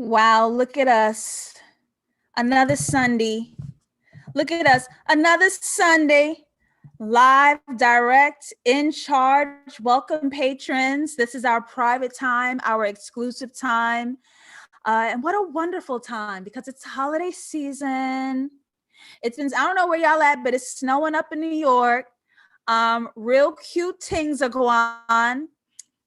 Wow, look at us. Another Sunday. Look at us. Another Sunday. Live, direct, in charge. Welcome, patrons. This is our private time, our exclusive time. And what a wonderful time because it's holiday season. It's been, I don't know where y'all at, but it's snowing up in New York. Real cute things are going on.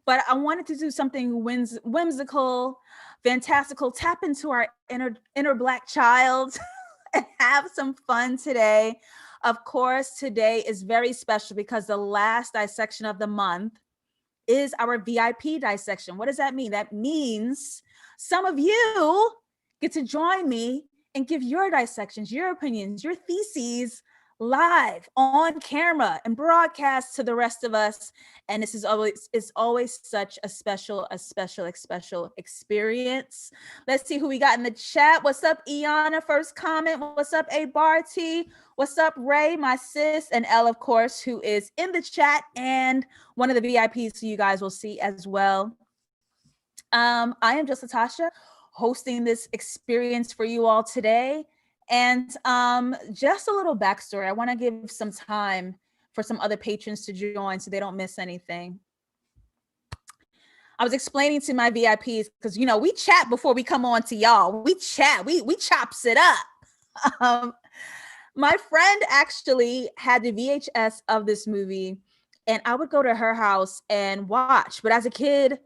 But I wanted to do something whimsical, fantastical, tap into our inner Black child and have some fun today. Of course, today is very special because the last dissection of the month is our VIP dissection. What does that mean? That means some of you get to join me and give your dissections, your opinions, your theses live on camera and broadcast to the rest of us. And this is always such a special experience. Let's see who we got in the chat. What's up, Iana? First comment. What's up, A Barty? What's up, Ray, my sis, and Elle, of course, who is in the chat and one of the VIPs who you guys will see as well. I am JustLatasha, hosting this experience for you all today. And just a little backstory. I want to give some time for some other patrons to join so they don't miss anything. I was explaining to my VIPs because, you know, we chat before we come on to y'all. We chat, we chops it up. My friend actually had the VHS of this movie and I would go to her house and watch. But as a kid,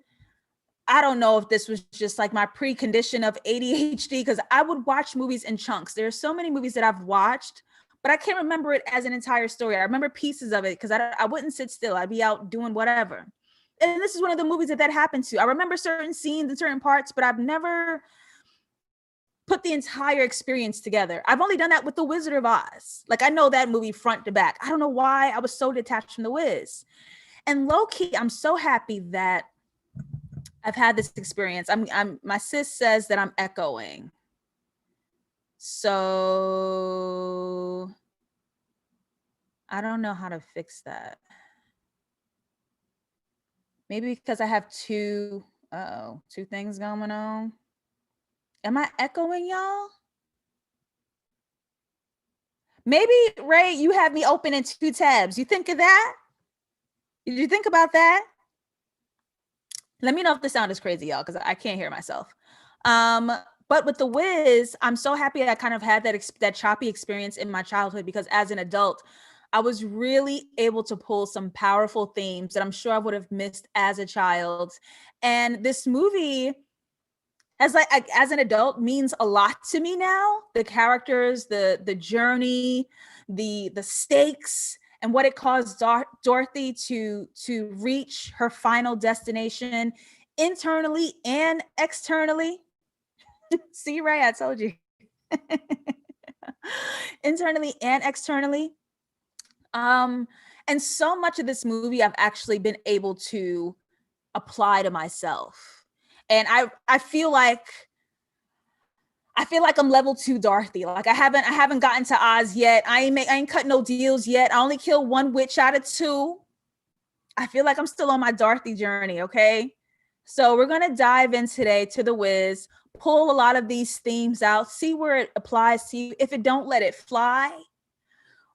I don't know if this was just like my precondition of ADHD because I would watch movies in chunks. There are so many movies that I've watched, but I can't remember it as an entire story. I remember pieces of it because I wouldn't sit still. I'd be out doing whatever. And this is one of the movies that happened to. I remember certain scenes and certain parts, but I've never put the entire experience together. I've only done that with The Wizard of Oz. Like I know that movie front to back. I don't know why I was so detached from The Wiz. And low key, I'm so happy that I've had this experience. My sis says that I'm echoing. So I don't know how to fix that. Maybe because I have two things going on. Am I echoing, y'all? Maybe, Ray, you have me open in two tabs. You think of that? Did you think about that? Let me know if the sound is crazy, y'all, because I can't hear myself. But with The Wiz, I'm so happy I kind of had that choppy experience in my childhood because as an adult, I was really able to pull some powerful themes that I'm sure I would have missed as a child. And this movie, as an adult, means a lot to me now. The characters, the journey, the stakes, and what it caused Dorothy to reach her final destination internally and externally. See, Ray, I told you. Internally and externally. And so much of this movie I've actually been able to apply to myself. And I feel like I'm level 2 Dorothy. Like I haven't gotten to Oz yet. I ain't cut no deals yet. I only killed one witch out of 2. I feel like I'm still on my Dorothy journey, okay? So we're gonna dive in today to The Wiz, pull a lot of these themes out, see where it applies to you. If it don't, let it fly.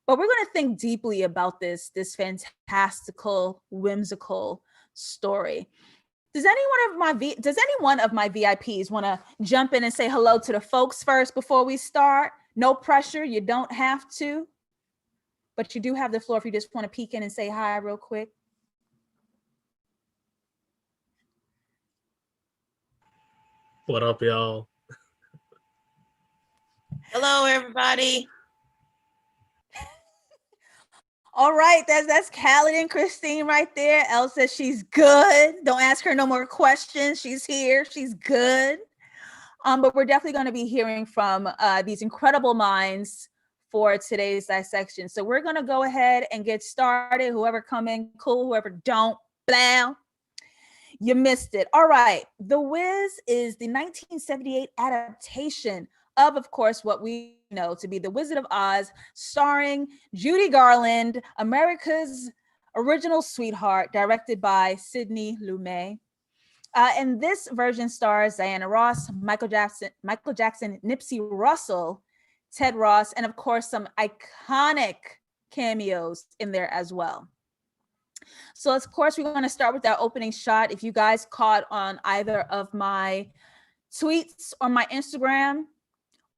But we're gonna think deeply about this fantastical, whimsical story. Does any one of my VIPs want to jump in and say hello to the folks first before we start? No pressure. You don't have to, but you do have the floor if you just want to peek in and say hi real quick. What up, y'all? Hello, everybody. All right, that's Khaled and Christine right there. Elle says she's good. Don't ask her no more questions. She's here. She's good. But we're definitely going to be hearing from these incredible minds for today's dissection. So we're going to go ahead and get started. Whoever come in, cool. Whoever don't, blah. You missed it. All right. The Wiz is the 1978 adaptation of course, what we know to be The Wizard of Oz, starring Judy Garland, America's original sweetheart, directed by Sidney Lumet. And this version stars Diana Ross, Michael Jackson, Nipsey Russell, Ted Ross, and of course some iconic cameos in there as well. So of course we're going to start with that opening shot. If you guys caught on either of my tweets or my Instagram,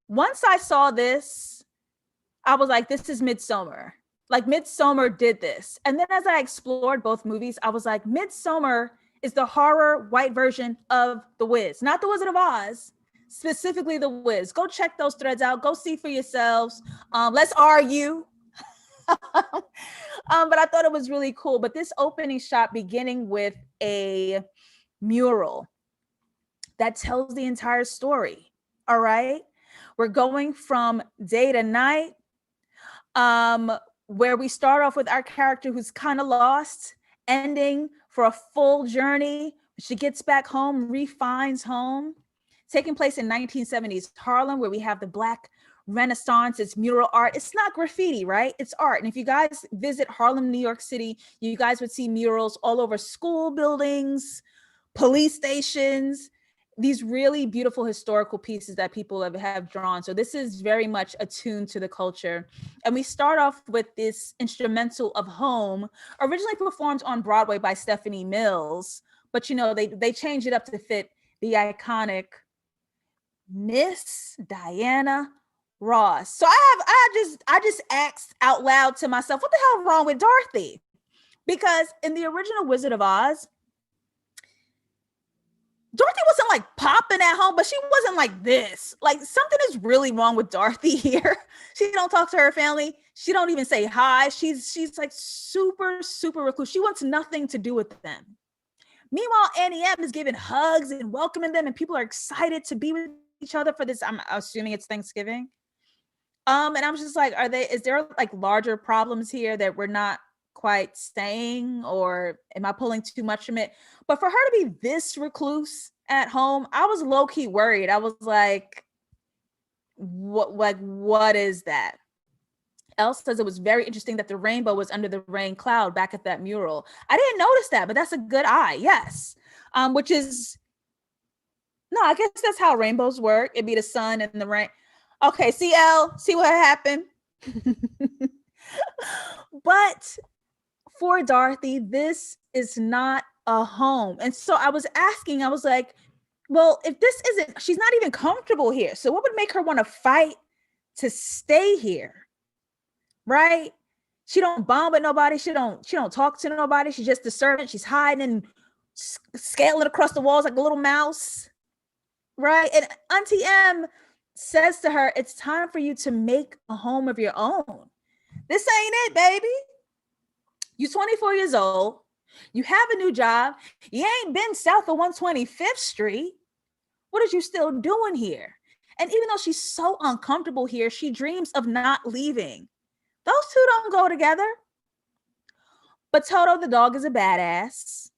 once I saw this, I was like, this is Midsommar. Like Midsommar did this. And then as I explored both movies, I was like, Midsommar is the horror white version of The Wiz, not The Wizard of Oz, specifically The Wiz. Go check those threads out. Go see for yourselves. Let's argue. But I thought it was really cool. But this opening shot beginning with a mural that tells the entire story. All right. We're going from day to night, where we start off with our character who's kind of lost, ending for a full journey. She gets back home, refines home, taking place in 1970s Harlem, where we have the Black Renaissance. It's mural art. It's not graffiti, right? It's art. And if you guys visit Harlem, New York City, you guys would see murals all over school buildings, police stations, these really beautiful historical pieces that people have drawn. So this is very much attuned to the culture. And we start off with this instrumental of Home, originally performed on Broadway by Stephanie Mills, but you know, they changed it up to fit the iconic Miss Diana Ross. So I just asked out loud to myself, what the hell is wrong with Dorothy? Because in the original Wizard of Oz, Dorothy wasn't like popping at home, but she wasn't like this. Like something is really wrong with Dorothy here. She don't talk to her family. She don't even say hi. She's like super, super recluse. She wants nothing to do with them. Meanwhile, Annie M is giving hugs and welcoming them, and people are excited to be with each other for this. I'm assuming it's Thanksgiving. And I'm just like, is there like larger problems here that we're not quite saying, or am I pulling too much from it? But for her to be this recluse at home, I was low-key worried. I was like, what is that? Elle says it was very interesting that the rainbow was under the rain cloud back at that mural. I didn't notice that, but that's a good eye. Yes. Which is, no, I guess that's how rainbows work. It'd be the sun and the rain. Okay, see, Elle, see what happened? But for Dorothy, this is not a home. And so I was asking, I was like, well, if this isn't, she's not even comfortable here. So what would make her want to fight to stay here? Right? She don't bond with nobody. She don't talk to nobody. She's just a servant. She's hiding and scaling across the walls like a little mouse. Right? And Auntie M says to her, it's time for you to make a home of your own. This ain't it, baby. You're 24 years old. You have a new job. You ain't been south of 125th Street. What is you still doing here? And even though she's so uncomfortable here, she dreams of not leaving. Those two don't go together. But Toto the dog is a badass.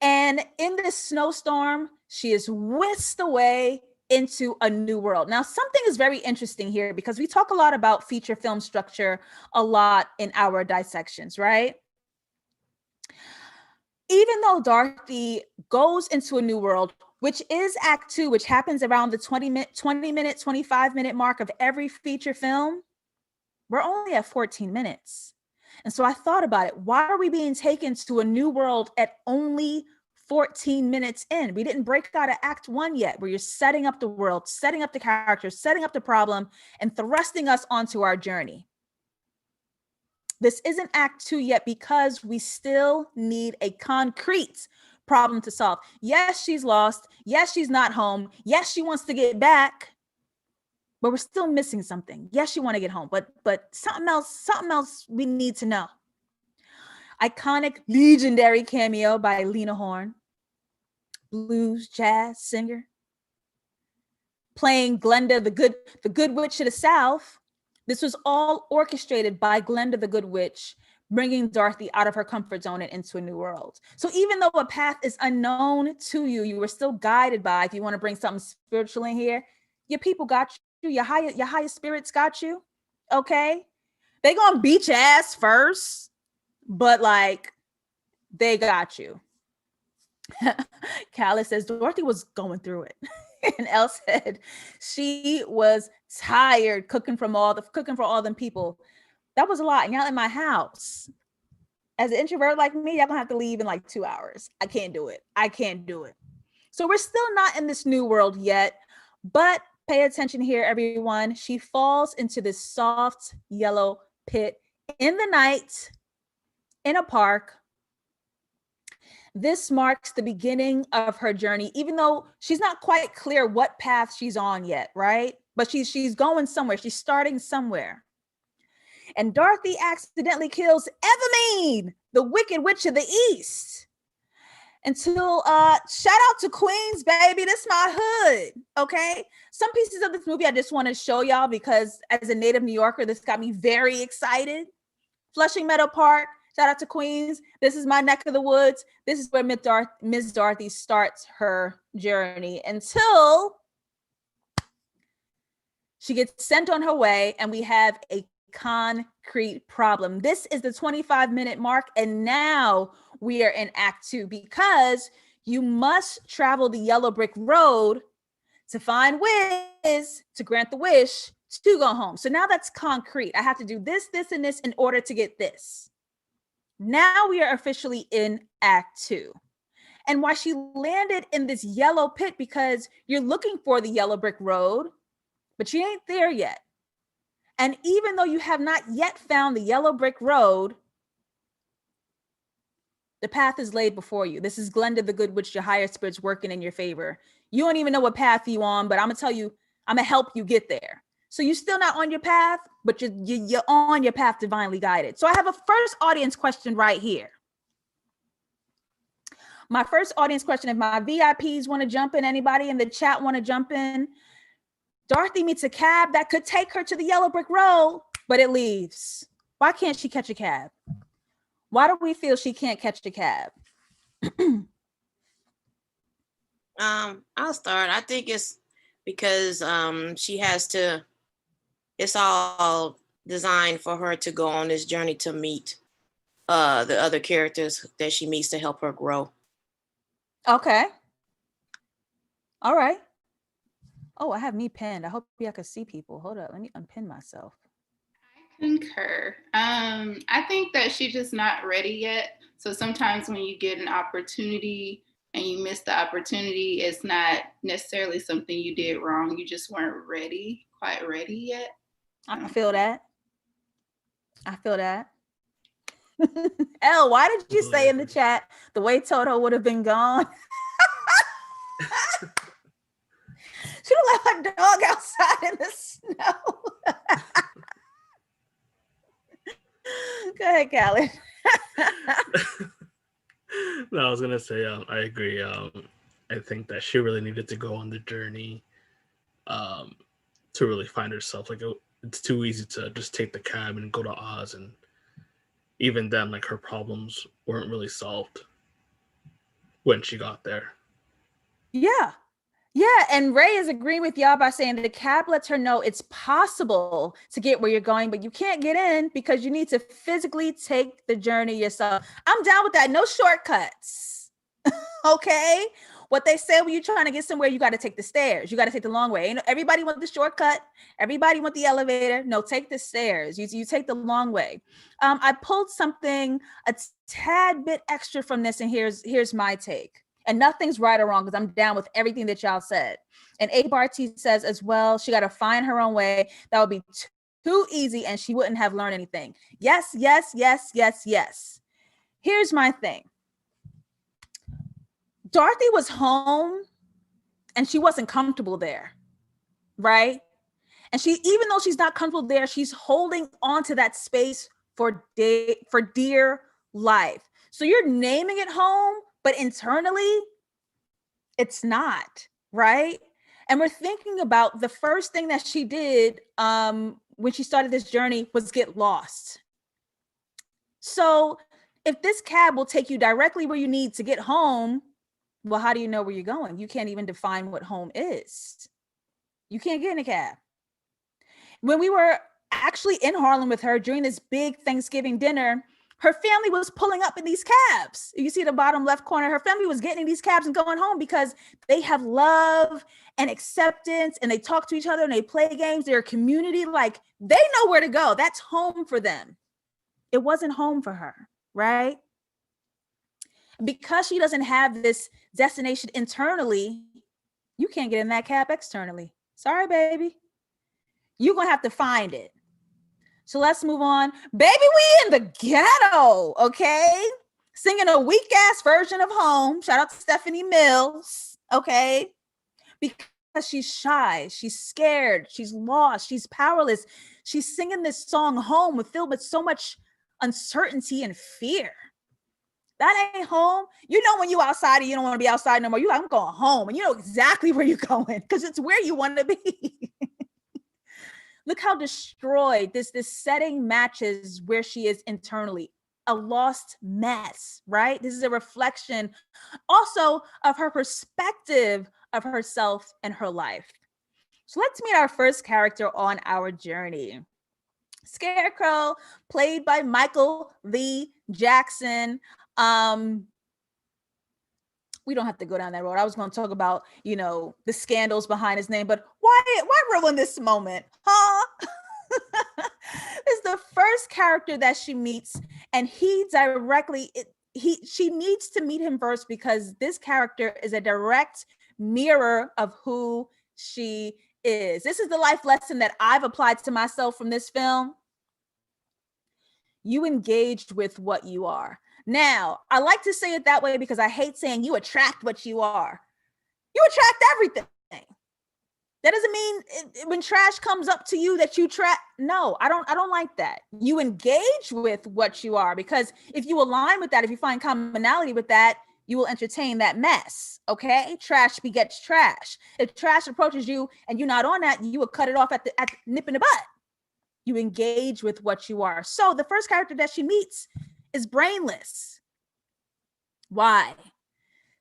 And in this snowstorm, she is whisked away into a new world. Now, something is very interesting here because we talk a lot about feature film structure a lot in our dissections, right? Even though Dorothy goes into a new world, which is Act 2, which happens around the 25-minute mark of every feature film, we're only at 14 minutes. And so I thought about it. Why are we being taken to a new world at only 14 minutes in? We didn't break out of Act 1 yet, where you're setting up the world, setting up the characters, setting up the problem, and thrusting us onto our journey. This isn't Act 2 yet because we still need a concrete problem to solve. Yes, she's lost. Yes, she's not home. Yes, she wants to get back, but we're still missing something. Yes, you want to get home, but something else we need to know. Iconic, legendary cameo by Lena Horne, blues, jazz singer, playing Glenda, the good witch of the South. This was all orchestrated by Glenda, the good witch, bringing Dorothy out of her comfort zone and into a new world. So even though a path is unknown to you, you were still guided by, if you want to bring something spiritual in here, your people got you, your higher spirits got you, okay? They gonna beat your ass first, but like, they got you. Callie says Dorothy was going through it. And Elle said she was tired cooking for all them people. That was a lot. And y'all in my house. As an introvert like me, y'all gonna have to leave in like 2 hours. I can't do it. So we're still not in this new world yet, but pay attention here, everyone. She falls into this soft yellow pit in the night in a park. This marks the beginning of her journey, even though she's not quite clear what path she's on yet, right? But she's going somewhere. She's starting somewhere. And Dorothy accidentally kills Evermean, the Wicked Witch of the East. Until shout out to Queens, baby. This my hood. Okay. Some pieces of this movie I just want to show y'all because as a native New Yorker, this got me very excited. Flushing Meadow Park. Shout out to Queens. This is my neck of the woods. This is where Miss Dorothy starts her journey until she gets sent on her way and we have a concrete problem. This is the 25-minute mark, and now we are in Act 2 because you must travel the yellow brick road to find Wiz to grant the wish to go home. So now that's concrete. I have to do this, this, and this in order to get this. Now we are officially in Act 2. And why she landed in this yellow pit, because you're looking for the yellow brick road, but you ain't there yet. And even though you have not yet found the yellow brick road, the path is laid before you. This is Glenda the Good Witch, your higher spirits working in your favor. You don't even know what path you on, but I'm gonna tell you, I'm gonna help you get there. So you're still not on your path, but you're on your path divinely guided. So I have a first audience question right here. My first audience question, if my VIPs want to jump in, anybody in the chat want to jump in? Dorothy meets a cab that could take her to the yellow brick road, but it leaves. Why can't she catch a cab? Why do we feel she can't catch a cab? I'll start. I think it's because she has to, it's all designed for her to go on this journey to meet the other characters that she meets to help her grow. Okay. All right. Oh, I have me pinned. I hope y'all can see people. Hold up. Let me unpin myself. I concur. I think that she's just not ready yet. So sometimes when you get an opportunity and you miss the opportunity, it's not necessarily something you did wrong. You just weren't quite ready yet. I feel that. Elle, why did you say in the chat the way Toto would have been gone? She don't let her dog outside in the snow. Go ahead, Callie. No, I was gonna say I agree. I think that she really needed to go on the journey to really find herself. Like it's too easy to just take the cab and go to Oz, and even then, like her problems weren't really solved when she got there. Yeah, and Ray is agreeing with y'all by saying the cab lets her know it's possible to get where you're going, but you can't get in because you need to physically take the journey yourself. I'm down with that. No shortcuts. Okay? What they say when you're trying to get somewhere, you got to take the stairs. You got to take the long way. Everybody want the shortcut. Everybody want the elevator. No, take the stairs. You take the long way. I pulled something a tad bit extra from this, and here's my take. And nothing's right or wrong because I'm down with everything that y'all said. And A-Bar-T says as well, she got to find her own way. That would be too easy and she wouldn't have learned anything. Yes. Here's my thing. Dorothy was home and she wasn't comfortable there, right? And even though she's not comfortable there, she's holding on to that space for dear life. So you're naming it home, but internally, it's not, right? And we're thinking about the first thing that she did when she started this journey was get lost. So if this cab will take you directly where you need to get home, well, how do you know where you're going? You can't even define what home is. You can't get in a cab. When we were actually in Harlem with her during this big Thanksgiving dinner, Her family was pulling up in these cabs. You see the bottom left corner, her family was getting in these cabs and going home because they have love and acceptance, and they talk to each other and they play games. They're a community. Like, they know where to go. That's home for them. It wasn't home for her, right? Because she doesn't have this destination internally, you can't get in that cab externally. Sorry, baby. You're going to have to find it. So let's move on. Baby, we in the ghetto, okay? Singing a weak ass version of Home. Shout out to Stephanie Mills, okay? Because she's shy, she's scared, she's lost, she's powerless. She's singing this song Home filled with so much uncertainty and fear. That ain't home. You know, when you outside and you don't want to be outside no more, you're like, I'm going home. And you know exactly where you're going because it's where you want to be. Look how destroyed this setting matches where she is internally. A lost mess, right? This is a reflection also of her perspective of herself and her life. So let's meet our first character on our journey. Scarecrow, played by Michael Lee Jackson. We don't have to go down that road. I was going to talk about, you know, the scandals behind his name, but why ruin this moment, huh? This is the first character that she meets, and she needs to meet him first because this character is a direct mirror of who she is. This is the life lesson that I've applied to myself from this film. You engaged with what you are. Now, I like to say it that way because I hate saying you attract what you are. You attract everything. That doesn't mean when trash comes up to you that you track. No, I don't like that. You engage with what you are, because if you align with that, if you find commonality with that, you will entertain that mess. Okay? Trash begets trash. If trash approaches you and you're not on that, you will cut it off at the nip in the butt. You engage with what you are. So the first character that she meets is brainless. Why?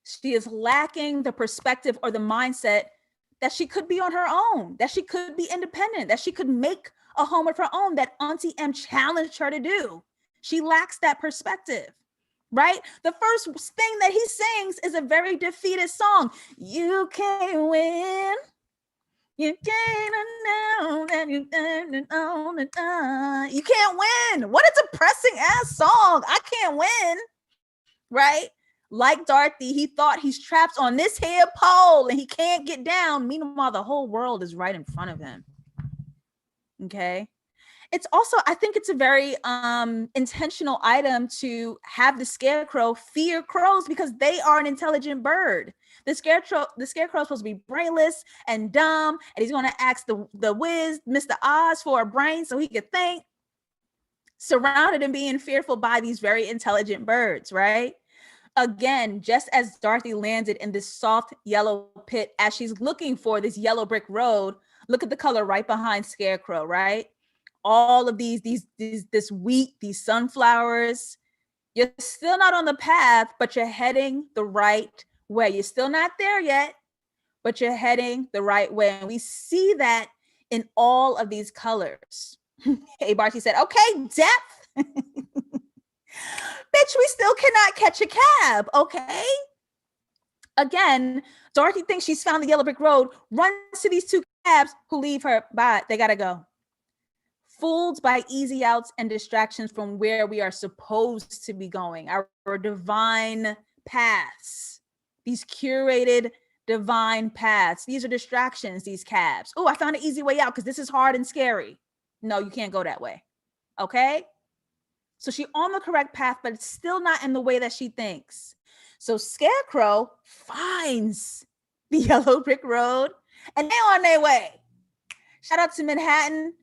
She is lacking the perspective or the mindset that she could be on her own, that she could be independent, that she could make a home of her own, that Auntie M challenged her to do. She lacks that perspective, right? The first thing that he sings is a very defeatist song. You can't win. You can't know that you can't win. What a depressing ass song. I can't win, right? Like Dorothy, he thought he's trapped on this here pole and he can't get down. Meanwhile, the whole world is right in front of him. Okay. It's also, I think it's a very intentional item to have the Scarecrow fear crows because they are an intelligent bird. The Scarecrow is supposed to be brainless and dumb, and he's going to ask the Wiz, Mr. Oz, for a brain so he could think. Surrounded and being fearful by these very intelligent birds, right? Again, just as Dorothy landed in this soft yellow pit as she's looking for this yellow brick road, look at the color right behind Scarecrow, right? All of this wheat, these sunflowers. You're still not on the path, but you're heading the right way. You're still not there yet, but you're heading the right way. And we see that in all of these colors. Hey, Barty said, okay, depth. Bitch, we still cannot catch a cab, okay? Again, Dorothy thinks she's found the yellow brick road, runs to these two cabs who leave her by. They gotta go. Fooled by easy outs and distractions from where we are supposed to be going, our divine paths, these curated divine paths. These are distractions, these cabs. Oh, I found an easy way out because this is hard and scary. No, you can't go that way. Okay? So she's on the correct path, but it's still not in the way that she thinks. So Scarecrow finds the yellow brick road and they're on their way. Shout out to Manhattan,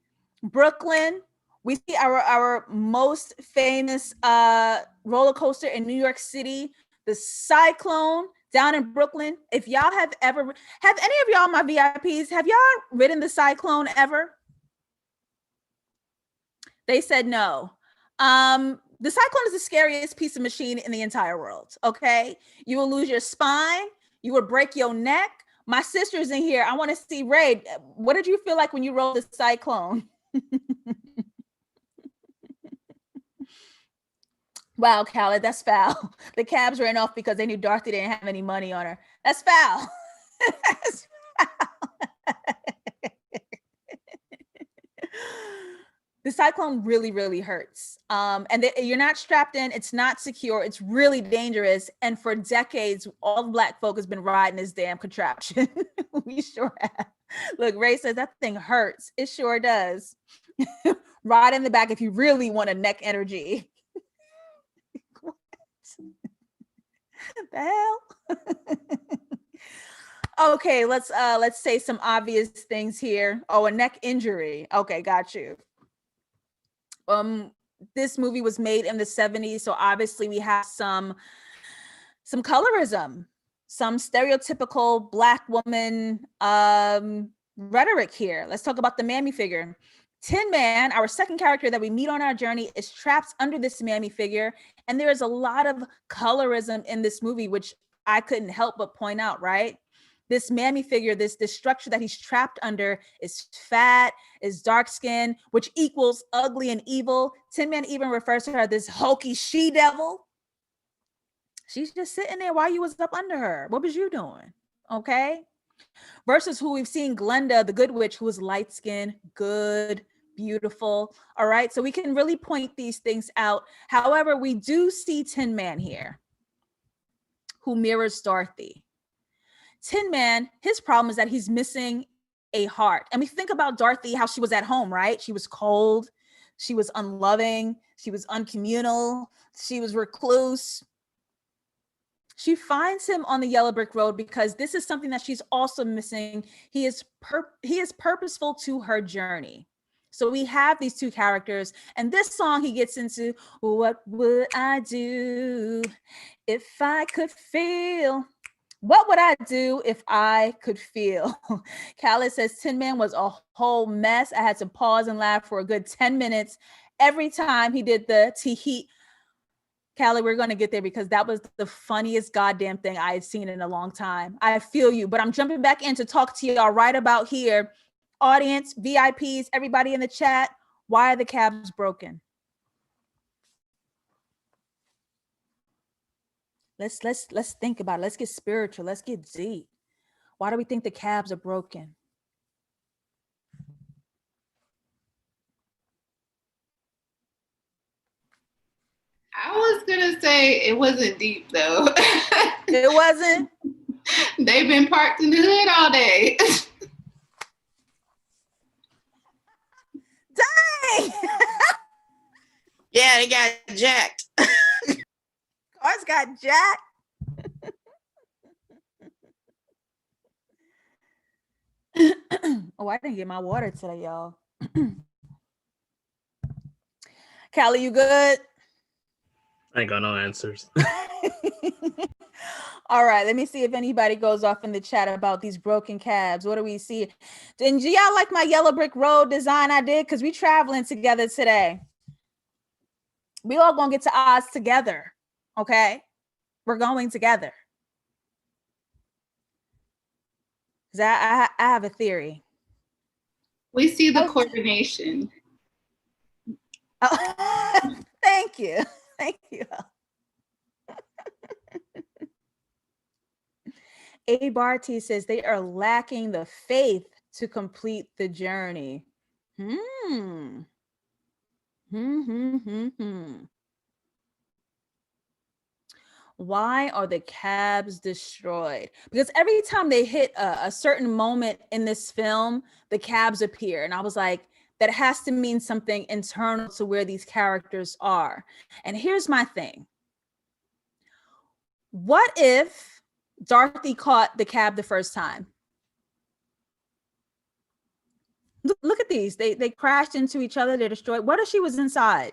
Brooklyn. We see our most famous roller coaster in New York City, the Cyclone down in Brooklyn. If y'all have any of y'all, my VIPs, have y'all ridden the Cyclone ever? They said no. The Cyclone is the scariest piece of machine in the entire world. Okay. You will lose your spine. You will break your neck. My sister's in here. I want to see Ray. What did you feel like when you rode the Cyclone? Wow, Khaled, that's foul. The cabs ran off because they knew Dorothy didn't have any money on her. That's foul. That's foul. The cyclone really, really hurts. You're not strapped in. It's not secure. It's really dangerous. And for decades, all Black folk has been riding this damn contraption. We sure have. Look, Ray says that thing hurts. It sure does. Ride in the back if you really want a neck energy. What the hell? Okay, let's say some obvious things here. Oh, a neck injury. Okay, got you. This movie was made in the 70s, so obviously we have some colorism, some stereotypical Black woman rhetoric here. Let's talk about the mammy figure. Tin Man, our second character that we meet on our journey, is trapped under this mammy figure, and there is a lot of colorism in this movie, which I couldn't help but point out, right? This mammy figure, this structure that he's trapped under is fat, is dark skinned, which equals ugly and evil. Tin Man even refers to her as this hulky she-devil. She's just sitting there while you was up under her. What was you doing? Okay. Versus who we've seen, Glenda, the good witch, who is light-skinned, good, beautiful. All right. So we can really point these things out. However, we do see Tin Man here, who mirrors Dorothy. Tin Man, his problem is that he's missing a heart. And we think about Dorothy, how she was at home, right? She was cold, she was unloving, she was uncommunal, she was recluse. She finds him on the yellow brick road because this is something that she's also missing. He is purposeful to her journey. So we have these two characters, and this song he gets into, what would I do if I could feel? What would I do if I could feel? Khaled says Tin Man was a whole mess. I had to pause and laugh for a good 10 minutes every time he did the tee-hee. Khaled, we're going to get there because that was the funniest goddamn thing I had seen in a long time. I feel you, but I'm jumping back in to talk to y'all right about here. Audience, VIPs, everybody in the chat, why are the cabs broken? Let's think about it. Let's get spiritual. Let's get deep. Why do we think the cabs are broken? I was gonna say it wasn't deep though. It wasn't? They've been parked in the hood all day. Dang! Yeah, they got jacked. Cars got jacked. Oh, I didn't get my water today, y'all. Callie, you good? I ain't got no answers. All right, let me see if anybody goes off in the chat about these broken cabs. What do we see? And do y'all like my yellow brick road design I did? Because we traveling together today. We all gonna get to Oz together, okay? We're going together. I have a theory. We see the coordination. Oh, thank you. Thank you. A. Barty says they are lacking the faith to complete the journey. Why are the cabs destroyed? Because every time they hit a certain moment in this film, the cabs appear. And I was like, that has to mean something internal to where these characters are. And here's my thing. What if Dorothy caught the cab the first time? Look at these. They crashed into each other. They're destroyed. What if she was inside?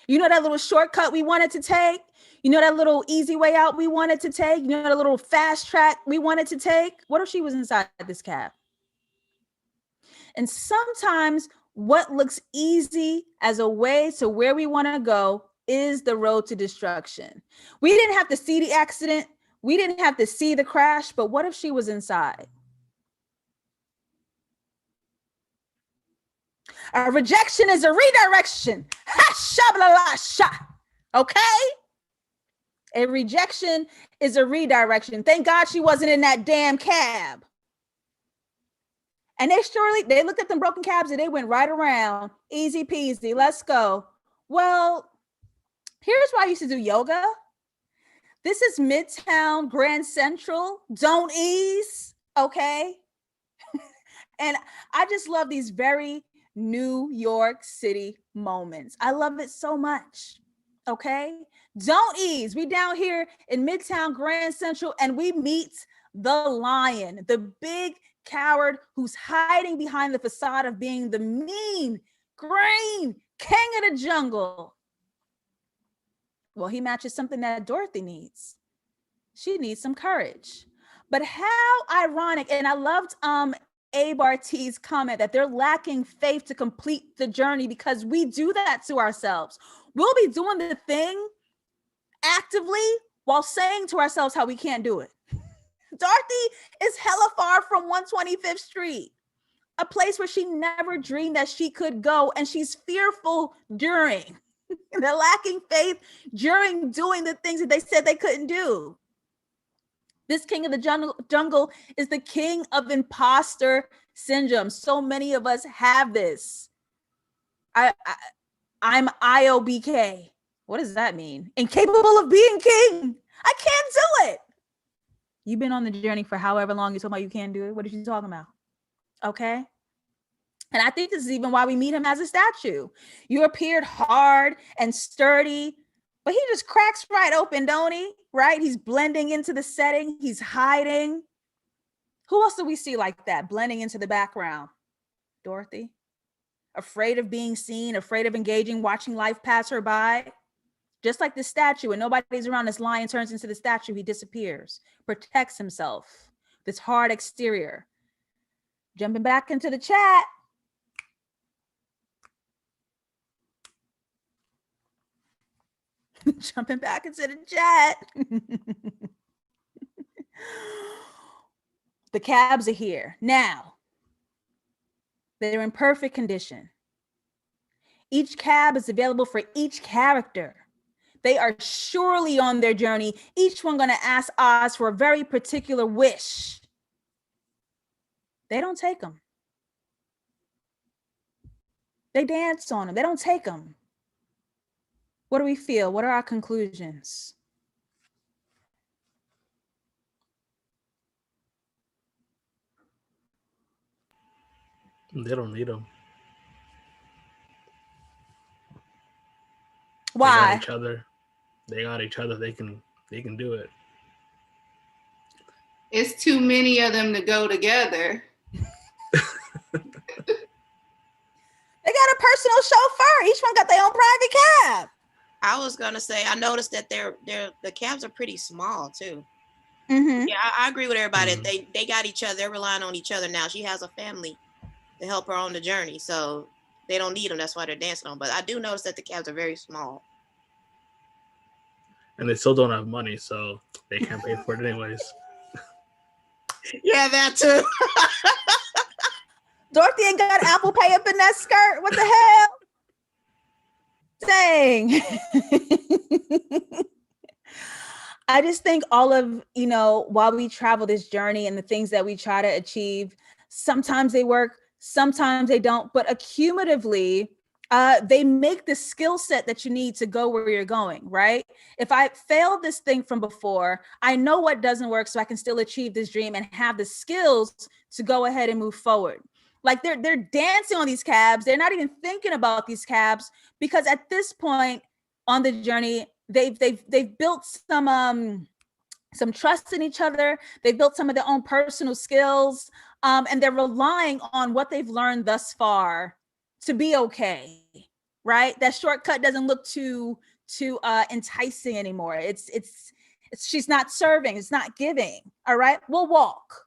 You know that little shortcut we wanted to take? You know that little easy way out we wanted to take? You know that little fast track we wanted to take? What if she was inside this cab? And sometimes what looks easy as a way to where we want to go is the road to destruction. We didn't have to see the accident. We didn't have to see the crash, but what if she was inside? A rejection is a redirection. Shabla-la-sha. Okay? A rejection is a redirection. Thank God she wasn't in that damn cab. And they looked at them broken cabs and they went right around. Easy peasy. Let's go. Well, here's why I used to do yoga. This is Midtown Grand Central. Don't ease. Okay? And I just love these very New York City moments. I love it so much. Okay? Don't ease. We down here in Midtown Grand Central and we meet the lion, the big coward who's hiding behind the facade of being the mean, green king of the jungle. Well, he matches something that Dorothy needs. She needs some courage. But how ironic, and I loved Abe RT's comment that they're lacking faith to complete the journey because we do that to ourselves. We'll be doing the thing actively while saying to ourselves how we can't do it. Dorothy is hella far from 125th Street, a place where she never dreamed that she could go, and she's fearful during. They're lacking faith during doing the things that they said they couldn't do. This king of the jungle is the king of imposter syndrome. So many of us have this. I'm IOBK. What does that mean? Incapable of being king. I can't do it. You've been on the journey for however long you're talking about you can't do it. What are you talking about? Okay. And I think this is even why we meet him as a statue. You appeared hard and sturdy, but he just cracks right open, don't he? Right? He's blending into the setting. He's hiding. Who else do we see like that, blending into the background? Dorothy. Afraid of being seen, afraid of engaging, watching life pass her by. Just like this statue, and nobody's around, this lion turns into the statue. He disappears, protects himself. This hard exterior. Jumping back into the chat. Jumping back into the chat. The cabs are here. Now, they're in perfect condition. Each cab is available for each character. They are surely on their journey, each one going to ask Oz for a very particular wish. They don't take them. They dance on them. They don't take them. What do we feel? What are our conclusions? They don't need them. Why? They got each other. They got each other. They can do it. It's too many of them to go together. They got a personal chauffeur. Each one got their own private cab. I was gonna say, I noticed that the cabs are pretty small too. Mm-hmm. Yeah, I agree with everybody. Mm-hmm. They got each other. They're relying on each other now. She has a family to help her on the journey, so they don't need them. That's why they're dancing on. But I do notice that the cabs are very small. And they still don't have money, so they can't pay for it anyways. Yeah, that too. Dorothy ain't got Apple Pay up in that skirt. What the hell? Dang. I just think all of, while we travel this journey and the things that we try to achieve, sometimes they work, sometimes they don't, but accumulatively, they make the skill set that you need to go where you're going, right? If I failed this thing from before, I know what doesn't work, so I can still achieve this dream and have the skills to go ahead and move forward. Like they're dancing on these cabs. They're not even thinking about these cabs because at this point on the journey, they've built some trust in each other. They've built some of their own personal skills, and they're relying on what they've learned thus far to be okay, right? That shortcut doesn't look too enticing anymore. It's she's not serving. It's not giving. All right, we'll walk.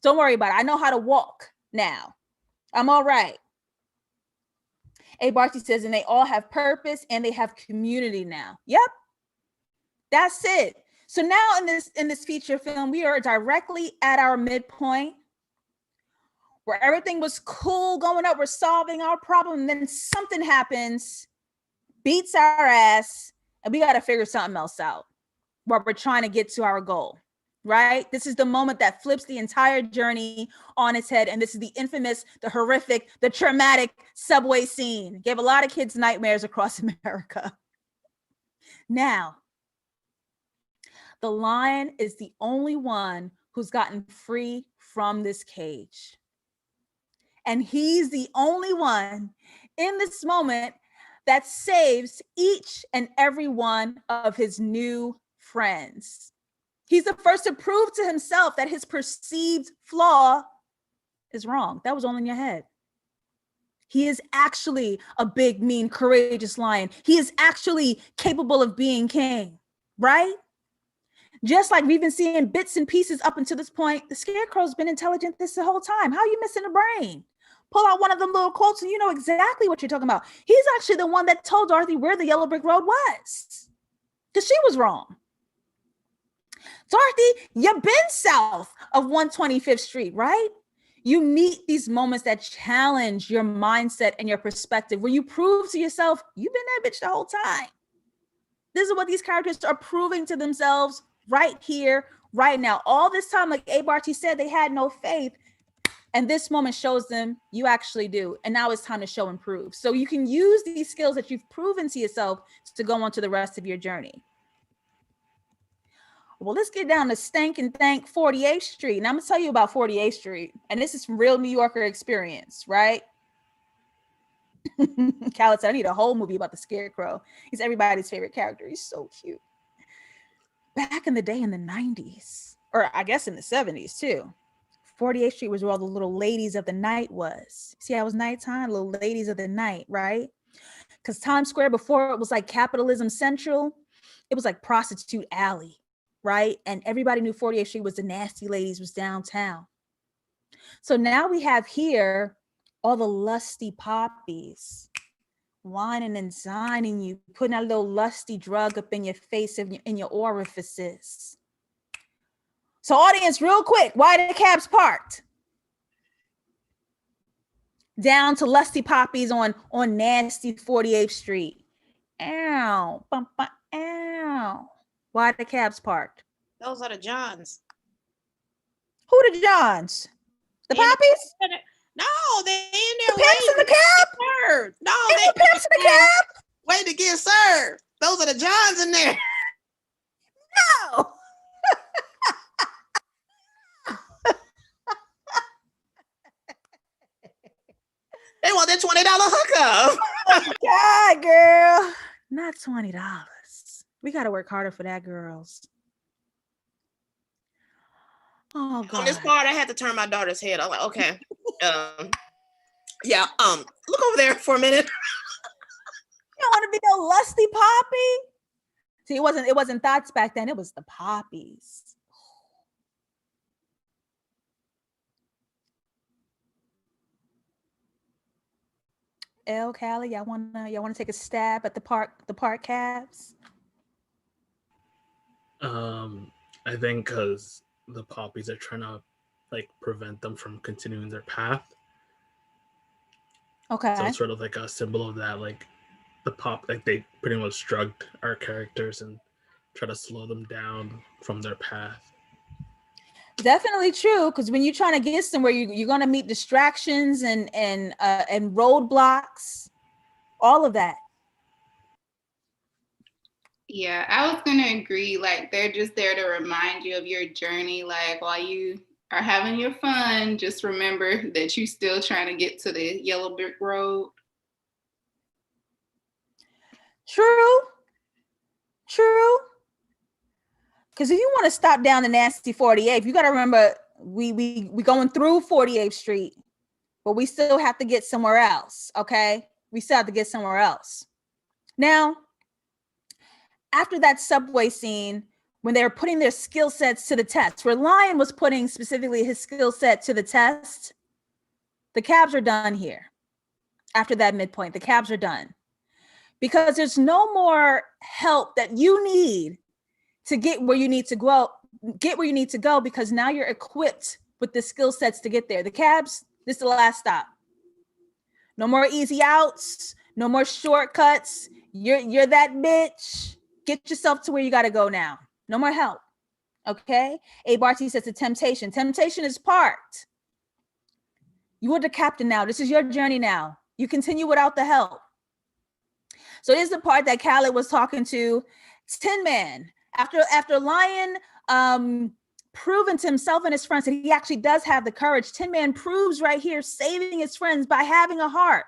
Don't worry about it. I know how to walk now. I'm all right. A. Barty says, and they all have purpose and they have community now. Yep, that's it. So now in this feature film, we are directly at our midpoint. where everything was cool going up, we're solving our problem, and then something happens, beats our ass, and we got to figure something else out while we're trying to get to our goal, right? This is the moment that flips the entire journey on its head, and this is the infamous, the horrific, the traumatic subway scene. Gave a lot of kids nightmares across America. Now, the lion is the only one who's gotten free from this cage. And he's the only one in this moment that saves each and every one of his new friends. He's the first to prove to himself that his perceived flaw is wrong. That was all in your head. He is actually a big, mean, courageous lion. He is actually capable of being king, right? Just like we've been seeing bits and pieces up until this point, the Scarecrow's been intelligent this the whole time. How are you missing a brain? Pull out one of them little quotes and you know exactly what you're talking about. He's actually the one that told Dorothy where the yellow brick road was, because she was wrong. Dorothy, you've been south of 125th Street, right? You need these moments that challenge your mindset and your perspective, where you prove to yourself, you've been that bitch the whole time. This is what these characters are proving to themselves right here, right now. All this time, like A. Barty said, they had no faith. And this moment shows them you actually do. And now it's time to show and prove. So you can use these skills that you've proven to yourself to go on to the rest of your journey. Well, let's get down to stank and thank 48th Street. And I'm going to tell you about 48th Street. And this is from real New Yorker experience, right? Khaled said, I need a whole movie about the Scarecrow. He's everybody's favorite character. He's so cute. Back in the day in the 90s, or I guess in the 70s too, 48th Street was where all the little ladies of the night was. See how it was nighttime? Little ladies of the night, right? Because Times Square, before it was like capitalism central, it was like prostitute alley, right? And everybody knew 48th Street was the nasty ladies, was downtown. So now we have here all the lusty poppies whining and dining you, putting a little lusty drug up in your face, in your orifices. So audience, real quick, why are the cabs parked? Down to lusty poppies on nasty 48th Street. Ow, bum, bum, ow. Why are the cabs parked? Those are the Johns. Who the Johns? The poppies? No, they in there the pimps in the cab? No, they pimps in the cab? Wait to get served. Those are the Johns in there. No. They want that $20 hookup. Oh God, girl. Not $20. We got to work harder for that, girls. Oh God. On this part, I had to turn my daughter's head. I'm like, okay. Yeah, look over there for a minute. You don't want to be no lusty poppy. See, it wasn't thoughts back then, it was the poppies. El Cali, y'all wanna take a stab at the park cabs? I think because the poppies are trying to like prevent them from continuing their path. Okay. So it's sort of like a symbol of that, like the like they pretty much drugged our characters and try to slow them down from their path. Definitely true, because when you're trying to get somewhere, you're gonna meet distractions and roadblocks, all of that. Yeah, I was gonna agree. Like they're just there to remind you of your journey. Like while you are having your fun, just remember that you're still trying to get to the yellow brick road. True. Because if you want to stop down the nasty 48th, you got to remember we going through 48th Street, but we still have to get somewhere else. Okay, we still have to get somewhere else. Now, after that subway scene, when they were putting their skill sets to the test, where Lion was putting specifically his skill set to the test, the cabs are done here. After that midpoint, the cabs are done. Because there's no more help that you need to get where you need to go, because now you're equipped with the skill sets to get there. The cabs This is the last stop. No more easy outs. No more shortcuts. You're that bitch. Get yourself to where you got to go now. No more help. Okay. A Barty says the temptation. Temptation is parked. You are the captain now. This is your journey now. You continue without the help. So here's the part that Khaled was talking to Tin Man. After Lion proven to himself and his friends that he actually does have the courage, Tin Man proves right here saving his friends by having a heart.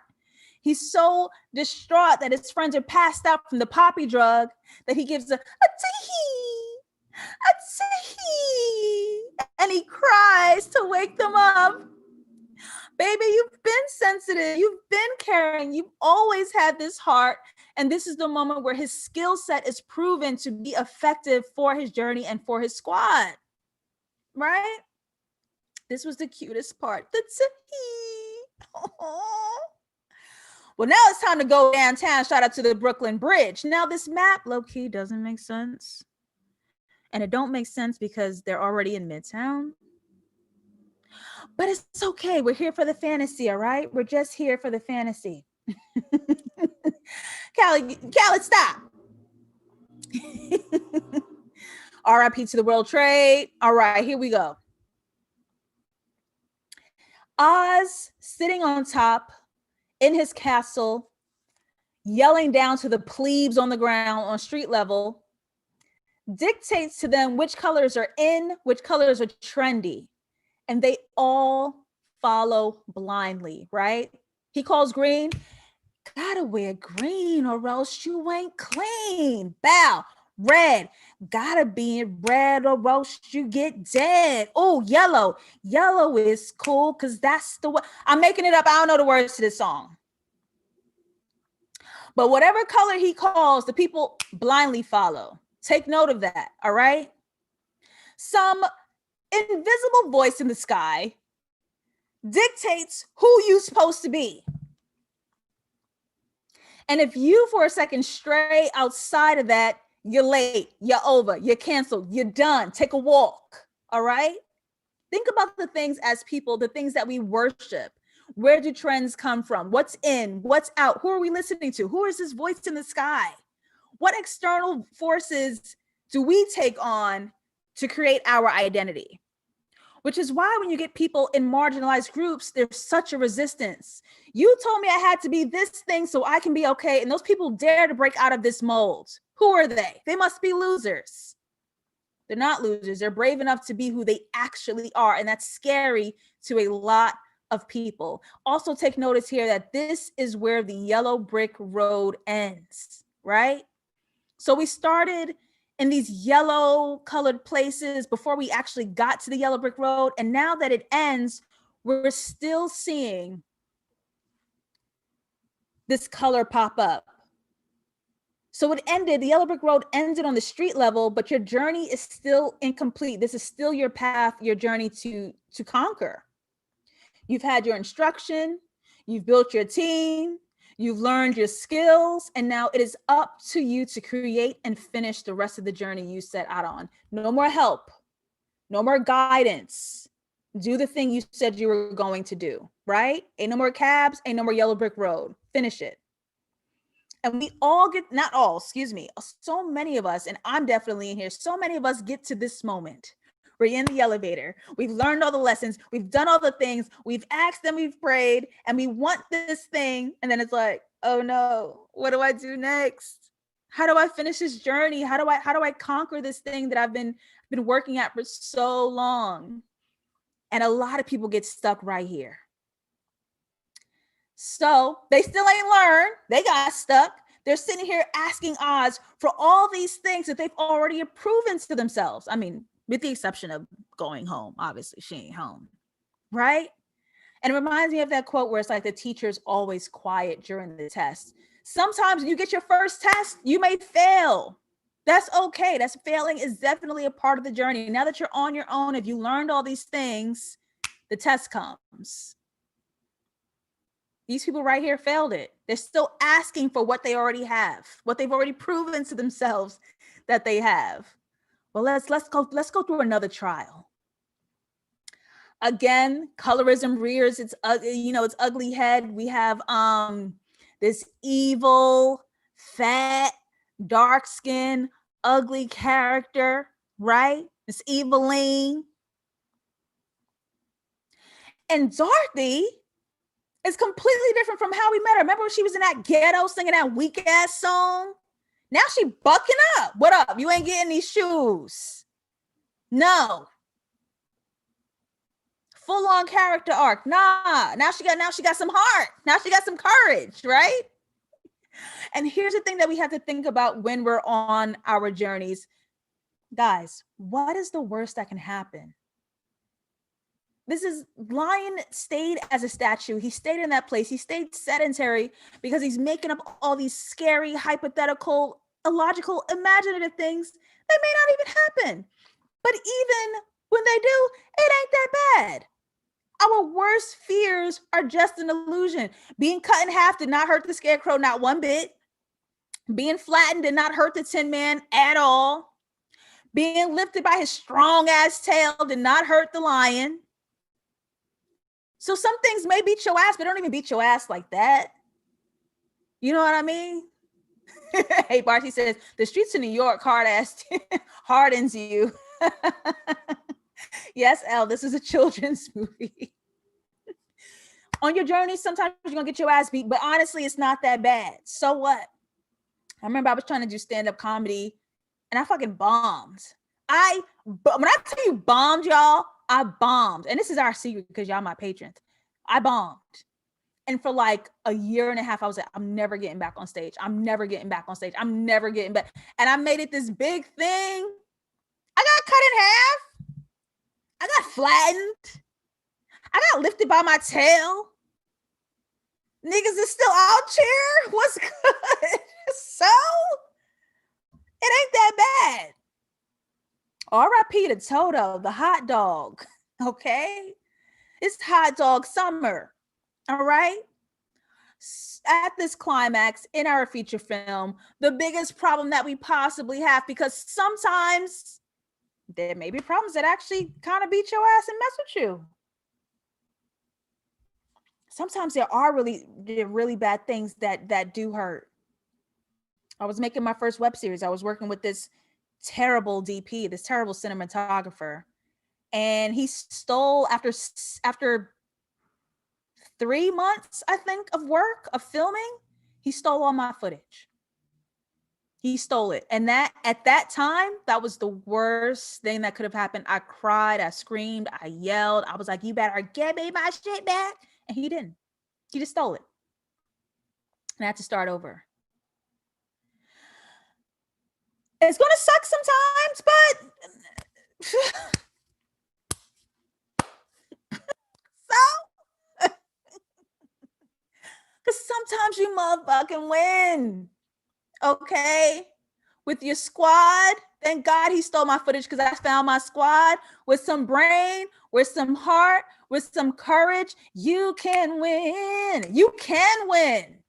He's so distraught that his friends are passed out from the poppy drug that he gives a tee-hee, and he cries to wake them up. Baby, you've been sensitive. You've been caring. You've always had this heart. And this is the moment where his skill set is proven to be effective for his journey and for his squad. Right? This was the cutest part. The tee. Well, now it's time to go downtown. Shout out to the Brooklyn Bridge. Now this map, low-key, doesn't make sense. And it don't make sense because they're already in Midtown. But it's okay. We're here for the fantasy, all right? We're just here for the fantasy. Khaled, stop. RIP to the World Trade. All right, here we go. Oz sitting on top in his castle, yelling down to the plebes on the ground on street level, dictates to them which colors are in, which colors are trendy. And they all follow blindly, right? He calls green, gotta wear green or else you ain't clean. Bow, red, gotta be in red or else you get dead. Oh, yellow is cool because that's the way. I'm making it up. I don't know the words to this song. But whatever color he calls, the people blindly follow. Take note of that, all right? Some invisible voice in the sky dictates who you're supposed to be. And if you for a second stray outside of that, you're late, you're over, you're canceled, you're done. Take a walk, all right? Think about the things as people, the things that we worship. Where do trends come from? What's in? What's out? Who are we listening to? Who is this voice in the sky? What external forces do we take on to create our identity? Which is why when you get people in marginalized groups, there's such a resistance. You told me I had to be this thing so I can be okay. And those people dare to break out of this mold. Who are they? They must be losers. They're not losers. They're brave enough to be who they actually are. And that's scary to a lot of people. Also take notice here that this is where the yellow brick road ends, right? So we started in these yellow colored places before we actually got to the yellow brick road. And now that it ends, we're still seeing this color pop up. So it ended, the yellow brick road ended on the street level, but your journey is still incomplete. This is still your path, your journey to conquer. You've had your instruction, you've built your team, you've learned your skills, and now it is up to you to create and finish the rest of the journey you set out on. No more help, no more guidance. Do the thing you said you were going to do, right? Ain't no more cabs, ain't no more yellow brick road. Finish it. And we all get, not all, excuse me, so many of us, and I'm definitely in here, so many of us get to this moment. We're in the elevator. We've learned all the lessons. We've done all the things. We've asked and we've prayed and we want this thing. And then it's like, oh no, what do I do next? How do I finish this journey? How do I conquer this thing that I've been working at for so long? And a lot of people get stuck right here. So they still ain't learned. They got stuck. They're sitting here asking Oz for all these things that they've already proven to themselves. I mean, with the exception of going home. Obviously, she ain't home, right? And it reminds me of that quote where it's like the teacher's always quiet during the test. Sometimes you get your first test, you may fail. That's okay. That's failing is definitely a part of the journey. Now that you're on your own, if you learned all these things, the test comes. These people right here failed it. They're still asking for what they already have, what they've already proven to themselves that they have. Well, let's go through another trial. Again, colorism rears its its ugly head. We have this evil, fat, dark skin, ugly character, right? This Eveline. And Dorothy is completely different from how we met her. Remember when she was in that ghetto singing that weak ass song? Now she bucking up. What up? You ain't getting these shoes. No. Full on character arc. Nah. Now she got some heart. Now she got some courage, right? And here's the thing that we have to think about when we're on our journeys. Guys, what is the worst that can happen? Lion stayed as a statue. He stayed in that place. He stayed sedentary because he's making up all these scary, hypothetical, illogical, imaginative things that may not even happen. But even when they do, it ain't that bad. Our worst fears are just an illusion. Being cut in half did not hurt the Scarecrow, not one bit. Being flattened did not hurt the Tin Man at all. Being lifted by his strong ass tail did not hurt the lion. So some things may beat your ass, but don't even beat your ass like that. You know what I mean? Hey, Barty says, the streets of New York hardens you. Yes, Elle, this is a children's movie. On your journey, sometimes you're going to get your ass beat, but honestly, it's not that bad. So what? I remember I was trying to do stand-up comedy, and I fucking bombed. When I tell you bombed, y'all, I bombed. And this is our secret because y'all my patrons. I bombed. And for like a year and a half, I was like, I'm never getting back on stage. I'm never getting back on stage. I'm never getting back. And I made it this big thing. I got cut in half. I got flattened. I got lifted by my tail. Niggas is still out here. What's good? So, it ain't that bad. R.I.P. to Toto, the hot dog. Okay? It's hot dog summer. All right? At this climax in our feature film, the biggest problem that we possibly have, because sometimes there may be problems that actually kind of beat your ass and mess with you. Sometimes there are really bad things that do hurt. I was making my first web series. I was working with this terrible DP, this terrible cinematographer, and he stole after 3 months, I think, of work of filming. He stole all my footage. He stole it, and that at that time, that was the worst thing that could have happened. I cried, I screamed, I yelled. I was like, "You better get me my shit back," and he didn't. He just stole it, and I had to start over. It's going to suck sometimes, but so, because sometimes you motherfucking win, okay? With your squad, thank God he stole my footage because I found my squad with some brain, with some heart, with some courage. You can win. You can win.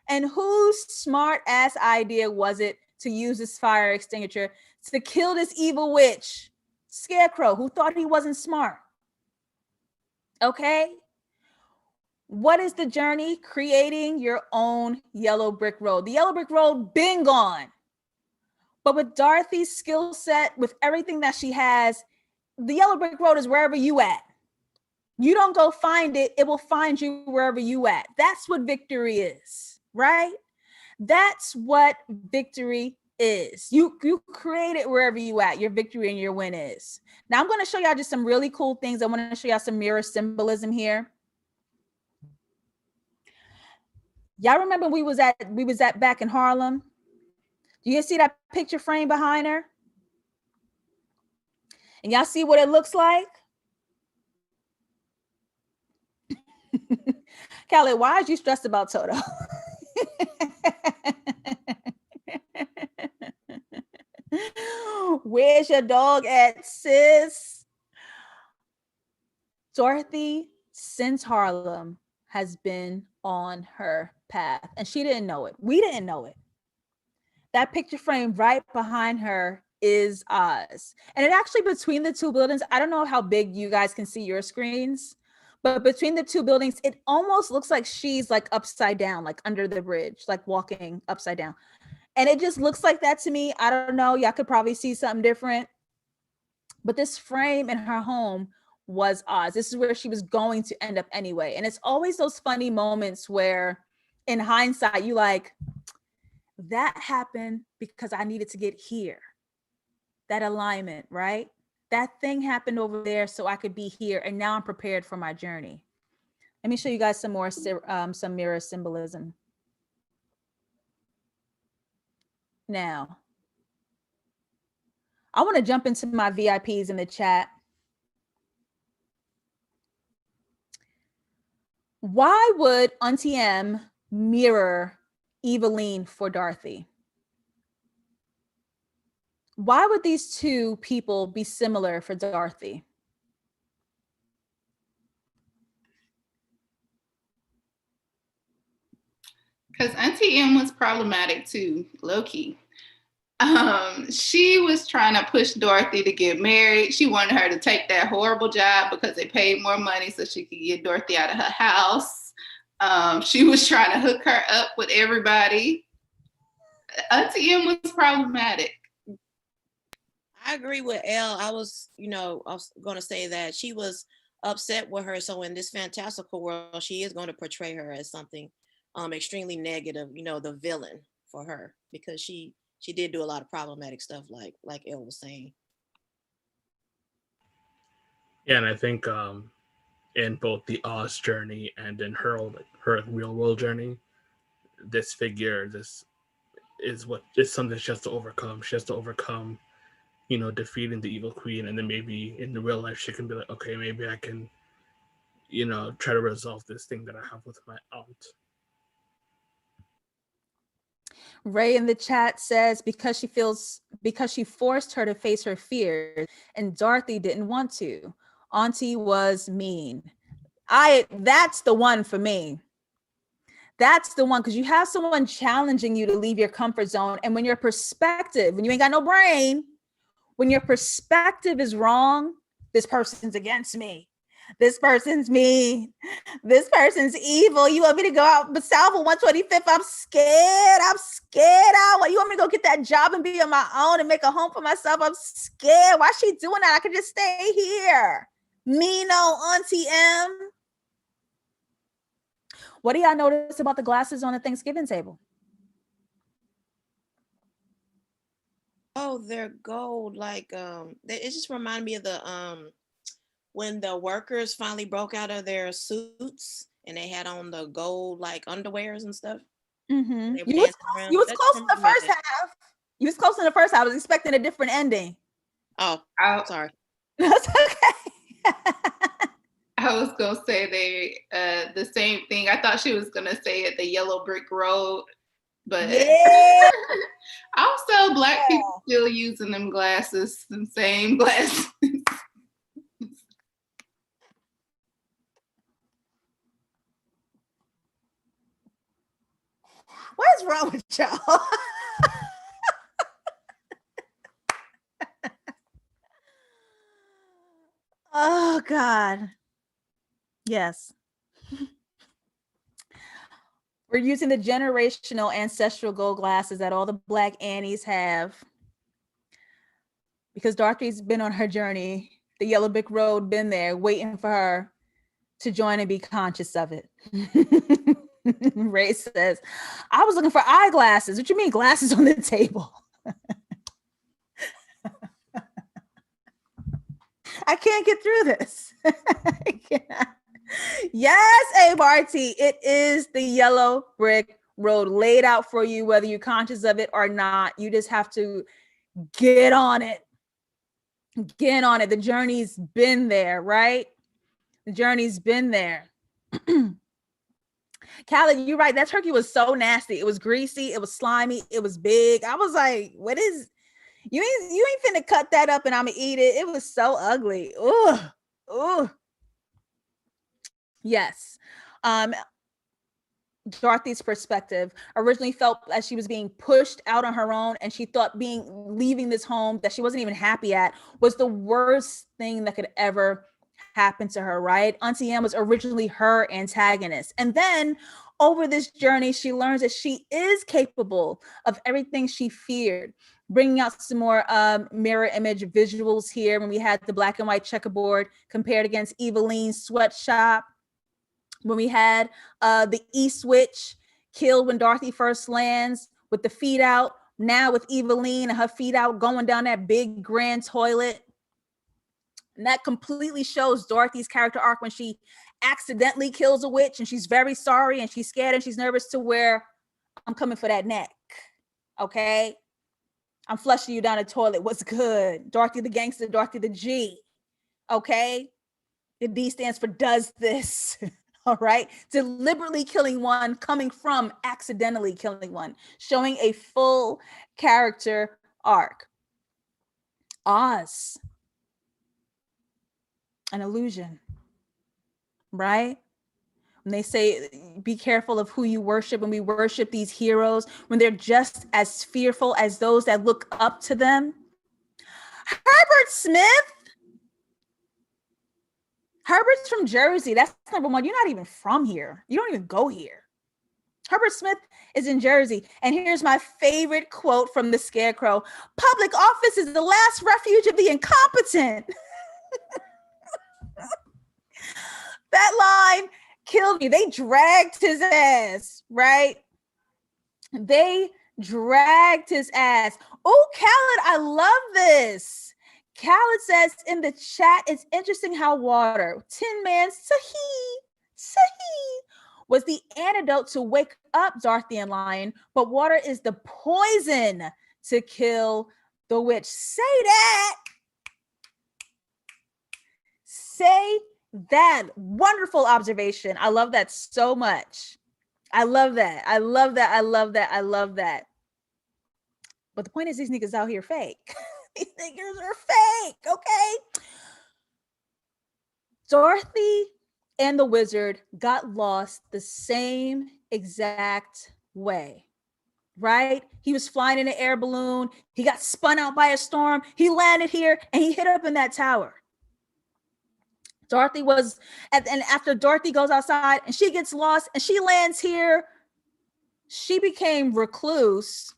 And whose smart ass idea was it to use this fire extinguisher to kill this evil witch? Scarecrow, who thought he wasn't smart. Okay? What is the journey? Creating your own yellow brick road. The yellow brick road been gone. But with Dorothy's skill set, with everything that she has, the yellow brick road is wherever you at. You don't go find it, it will find you wherever you at. That's what victory is, right? That's what victory is. You create it wherever you at. Your victory and your win is. Now I'm going to show y'all just some really cool things. I want to show y'all some mirror symbolism here. Y'all remember we was at back in Harlem? Do you see that picture frame behind her? And y'all see what it looks like? Callie, why are you stressed about Toto? Where's your dog at, sis? Dorothy, since Harlem, has been on her path, and she didn't know it. We didn't know it. That picture frame right behind her is Oz. And it actually, between the two buildings, I don't know how big you guys can see your screens, but between the two buildings, it almost looks like she's like upside down, like under the bridge, like walking upside down. And it just looks like that to me. I don't know. Y'all could probably see something different. But this frame in her home was Oz. This is where she was going to end up anyway. And it's always those funny moments where in hindsight, you like, that happened because I needed to get here. That alignment, right? That thing happened over there so I could be here. And now I'm prepared for my journey. Let me show you guys some more, some mirror symbolism. Now, I want to jump into my VIPs in the chat. Why would Auntie M mirror Eveline for Dorothy? Why would these two people be similar for Dorothy? Because Auntie M was problematic too, low-key. She was trying to push Dorothy to get married. She wanted her to take that horrible job because they paid more money so she could get Dorothy out of her house. She was trying to hook her up with everybody. Auntie M was problematic. I agree with Elle. I was going to say that she was upset with her. So in this fantastical world, she is going to portray her as something extremely negative, the villain for her, because she did do a lot of problematic stuff, like Elle was saying. Yeah, and I think in both the Oz journey and in her real world journey, this is something she has to overcome. She has to overcome, defeating the evil queen, and then maybe in the real life she can be like, okay, maybe I can, try to resolve this thing that I have with my aunt. Ray in the chat says because she forced her to face her fears and Dorothy didn't want to. Auntie was mean. That's the one for me. That's the one, because you have someone challenging you to leave your comfort zone. And when you ain't got no brain, when your perspective is wrong, this person's against me. This person's mean. This person's evil. You want me to go out south of 125th? I'm scared. You want me to go get that job and be on my own and make a home for myself? I'm scared. Why is she doing that? I could just stay here. Mean old Auntie M. What do y'all notice about the glasses on the Thanksgiving table? Oh, they're gold. It just reminded me of the when the workers finally broke out of their suits and they had on the gold underwears and stuff. Mm-hmm. You was close in the first half. You was close in the first half. I was expecting a different ending. Oh, sorry. That's okay. I was gonna say the same thing. I thought she was gonna say it, the yellow brick road, but yeah. Also Black people still using them glasses, the same glasses. What is wrong with y'all? Oh God. Yes. We're using the generational ancestral gold glasses that all the Black Annies have, because Dorothy's been on her journey. The yellow brick road been there waiting for her to join and be conscious of it. Ray says, I was looking for eyeglasses. What you mean glasses on the table? I can't get through this. I cannot. Yes, Abe RT, it is the yellow brick road laid out for you, whether you're conscious of it or not. You just have to get on it. Get on it. The journey's been there, right? The journey's been there. Callie, you're right. That turkey was so nasty. It was greasy. It was slimy. It was big. I was like, what is, you ain't finna cut that up and I'm gonna eat it. It was so ugly. Ugh. Yes. Dorothy's perspective, originally felt as she was being pushed out on her own, and she thought leaving this home that she wasn't even happy at was the worst thing that could ever happen to her, right? Auntie Anne was originally her antagonist. And then over this journey, she learns that she is capable of everything she feared. Bringing out some more mirror image visuals here when we had the black and white checkerboard compared against Eveline's sweatshop. When we had the East Witch killed when Dorothy first lands with the feet out. Now with Eveline and her feet out going down that big grand toilet. And that completely shows Dorothy's character arc when she accidentally kills a witch and she's very sorry and she's scared and she's nervous to where I'm coming for that neck. Okay? I'm flushing you down the toilet. What's good? Dorothy the gangster, Dorothy the G. Okay? The D stands for does this. All right? Deliberately killing one, coming from accidentally killing one, showing a full character arc. Oz. An illusion, right? When they say, be careful of who you worship, when we worship these heroes, when they're just as fearful as those that look up to them. Herbert Smith. Herbert's from Jersey. That's number one. You're not even from here. You don't even go here. Herbert Smith is in Jersey. And here's my favorite quote from the Scarecrow. Public office is the last refuge of the incompetent. That line killed me. They dragged his ass, right? They dragged his ass. Oh, Khaled, I love this. Khaled says in the chat, it's interesting how water, Tin Man, Sahi, was the antidote to wake up Dorothy and Lion, but water is the poison to kill the witch. Say that. Say that. Wonderful observation. I love that so much. I love that. I love that. I love that. I love that. But the point is, these niggas out here fake. These niggas are fake, okay? Dorothy and the wizard got lost the same exact way, right? He was flying in an air balloon. He got spun out by a storm. He landed here and he hit up in that tower. Dorothy was, and after Dorothy goes outside and she gets lost and she lands here, she became recluse,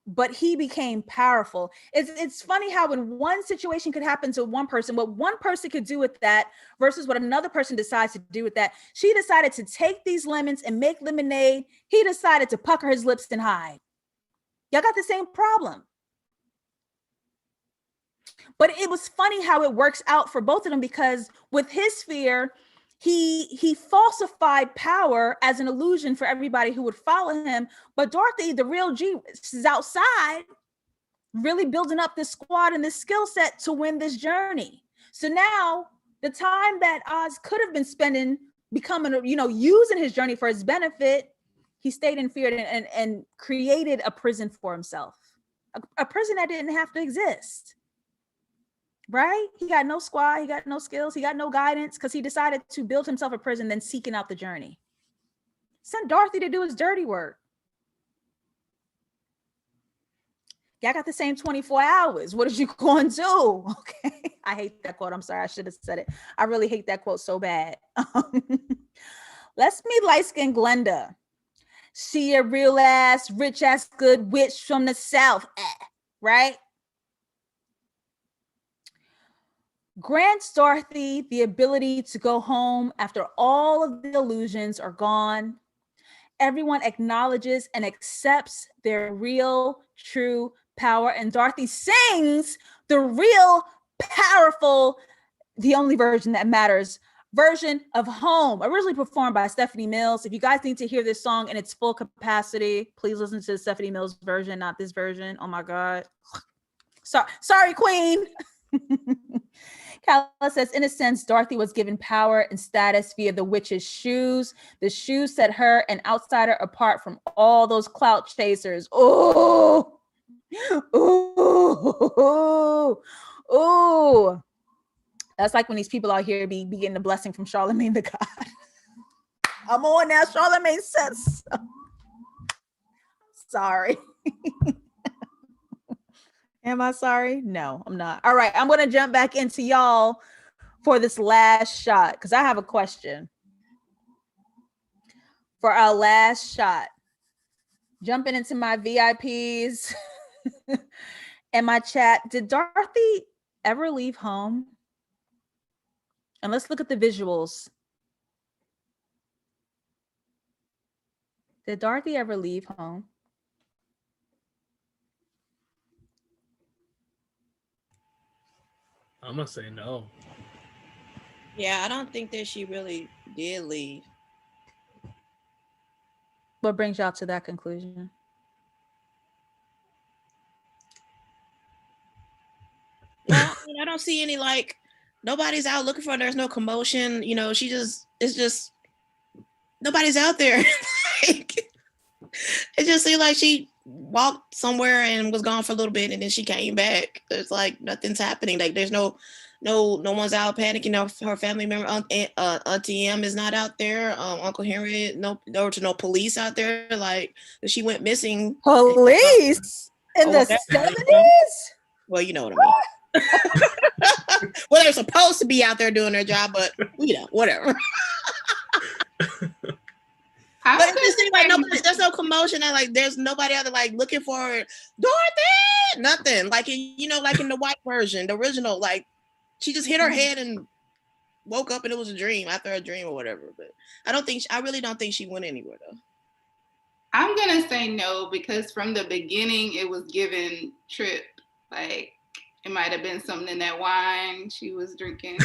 but he became powerful. It's funny how when one situation could happen to one person, what one person could do with that versus what another person decides to do with that. She decided to take these lemons and make lemonade. He decided to pucker his lips and hide. Y'all got the same problem. But it was funny how it works out for both of them, because with his fear, he falsified power as an illusion for everybody who would follow him. But Dorothy, the real G, is outside, really building up this squad and this skill set to win this journey. So now the time that Oz could have been spending becoming, using his journey for his benefit, he stayed in fear and created a prison for himself, a prison that didn't have to exist. Right? He got no squad, he got no skills, he got no guidance, because he decided to build himself a prison, then seeking out the journey. Sent Dorothy to do his dirty work. Y'all got the same 24 hours. What is you going to do? Okay. I hate that quote. I'm sorry. I should have said it. I really hate that quote so bad. Let's meet light-skinned Glenda. She a real ass, rich ass, good witch from the South. Right? Grants Dorothy the ability to go home after all of the illusions are gone. Everyone acknowledges and accepts their real, true power. And Dorothy sings the real, powerful, the only version that matters, version of Home, originally performed by Stephanie Mills. If you guys need to hear this song in its full capacity, please listen to the Stephanie Mills version, not this version. Oh my God. Sorry, Queen. Kala says, in a sense, Dorothy was given power and status via the witch's shoes. The shoes set her, an outsider, apart from all those clout chasers. Oh, that's like when these people out here be getting the blessing from Charlemagne the God. I'm on now. Charlamagne says so. Sorry. Am I sorry? No, I'm not. All right, I'm going to jump back into y'all for this last shot because I have a question. For our last shot, jumping into my VIPs and my chat, did Dorothy ever leave home? And let's look at the visuals. Did Dorothy ever leave home? I'm gonna say no. Yeah, I don't think that she really did leave. What brings y'all to that conclusion? Well, I mean, I don't see any like nobody's out looking for her. There's no commotion. You know, it's just nobody's out there. Like, it just seemed like she walked somewhere and was gone for a little bit, and then she came back. It's like nothing's happening. Like there's no one's out panicking. Her family member, Auntie M is not out there. Uncle Henry, there was no police out there. Like she went missing. Police in the 70s? Well, you know what I mean. Well, they're supposed to be out there doing their job, but whatever. But it just seems like there's no commotion and like there's nobody out there like looking for her. Dorothy, nothing. Like like in the white version, the original, like she just hit her head and woke up and it was a dream after a dream or whatever. But I really don't think she went anywhere though. I'm gonna say no because from the beginning it was given trip. Like it might have been something in that wine she was drinking.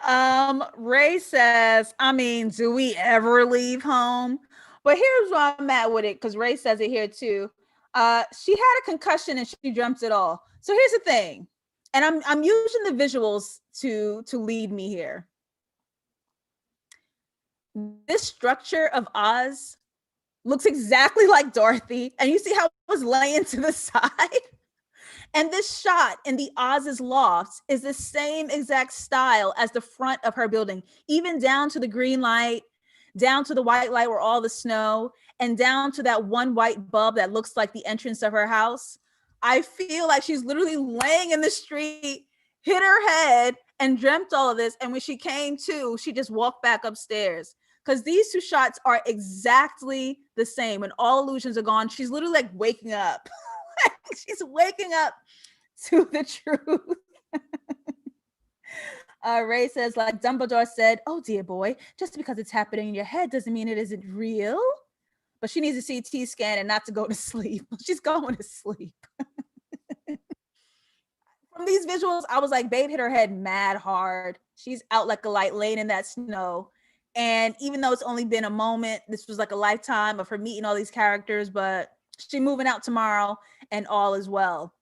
But Ray says, I mean, do we ever leave home? But here's why I'm at with it, because Ray says it here too. She had a concussion and she dreamt it all. So here's the thing, and I'm using the visuals to lead me here. This structure of Oz looks exactly like Dorothy, and you see how it was laying to the side. And this shot in the Oz's loft is the same exact style as the front of her building, even down to the green light, down to the white light where all the snow, and down to that one white bulb that looks like the entrance of her house. I feel like she's literally laying in the street, hit her head, and dreamt all of this. And when she came to, she just walked back upstairs. Because these two shots are exactly the same. When all illusions are gone, she's literally like waking up. She's waking up to the truth. Ray says, like Dumbledore said, oh dear boy, just because it's happening in your head doesn't mean it isn't real. But she needs a CT scan and not to go to sleep. She's going to sleep. From these visuals, I was like, babe hit her head mad hard. She's out like a light, laying in that snow. And even though it's only been a moment, this was like a lifetime of her meeting all these characters, but she's moving out tomorrow and all is well.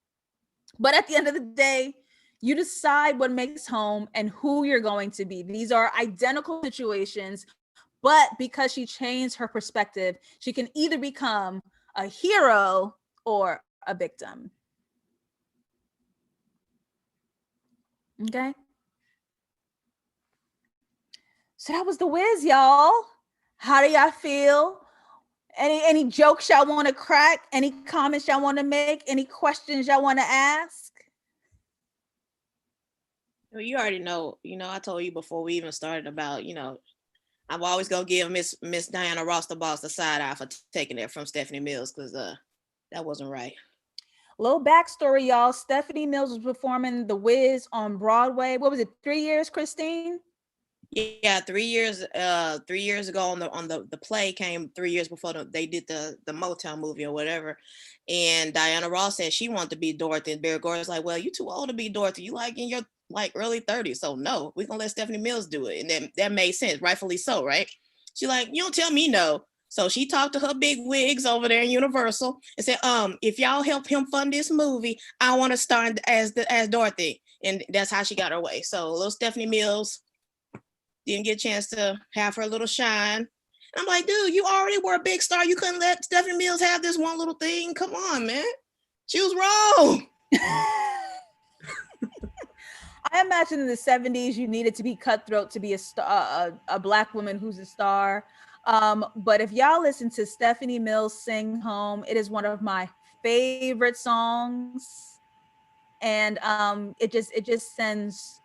But at the end of the day, you decide what makes home and who you're going to be. These are identical situations, but because she changed her perspective, she can either become a hero or a victim. Okay. So that was The Wiz, y'all. How do y'all feel? Any jokes y'all want to crack? Any comments y'all want to make? Any questions y'all want to ask? Well, you already know, I told you before we even started about, I'm always going to give Miss Diana Ross the boss the side eye for taking it from Stephanie Mills because that wasn't right. Little backstory, y'all. Stephanie Mills was performing The Wiz on Broadway. What was it, 3 years, Christine? Yeah, 3 years. 3 years ago on the play came 3 years before they did the Motown movie or whatever. And Diana Ross said she wanted to be Dorothy, and Barry Gordon's like, "Well, you too old to be Dorothy. You like in your early 30s, so no, we're gonna let Stephanie Mills do it." And then that made sense, rightfully so, right? She's like, "You don't tell me no." So she talked to her big wigs over there in Universal and said, if y'all help him fund this movie, I want to star as Dorothy. And that's how she got her way. So little Stephanie Mills didn't get a chance to have her little shine. And I'm like, dude, you already were a big star. You couldn't let Stephanie Mills have this one little thing. Come on, man. She was wrong. I imagine in the 70s you needed to be cutthroat to be a star, a black woman who's a star. But if y'all listen to Stephanie Mills sing Home, it is one of my favorite songs. And it just sends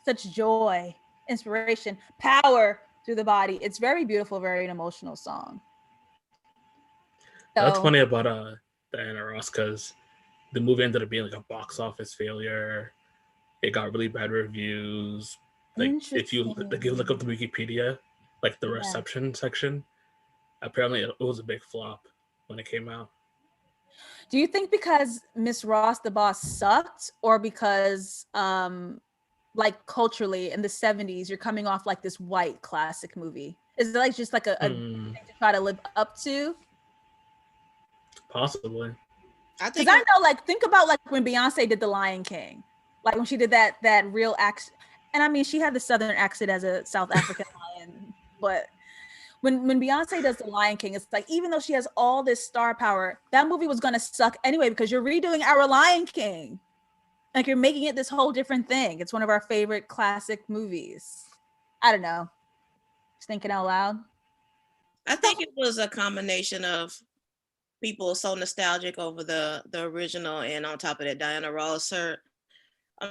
such joy, inspiration, power through the body. It's very beautiful, very an emotional song. That's So funny about Diana Ross, because the movie ended up being like a box office failure. It got really bad reviews. Like if you look up the interesting. Wikipedia, like the Yeah. reception section, apparently it was a big flop when it came out. Do you think because Miss Ross the Boss sucked, or because like culturally in the 70s you're coming off like this white classic movie? Is it like just like a thing to try to live up to? Possibly. I Because think I it, know, like, think about like when Beyonce did The Lion King, like when she did that real accent. And I mean, she had the southern accent as a South African lion, but when Beyonce does The Lion King, it's like even though she has all this star power, that movie was gonna suck anyway because you're redoing our Lion King. Like you're making it this whole different thing. It's one of our favorite classic movies. I don't know. Just thinking out loud. I think it was a combination of people so nostalgic over the original, and on top of that, Diana Ross. I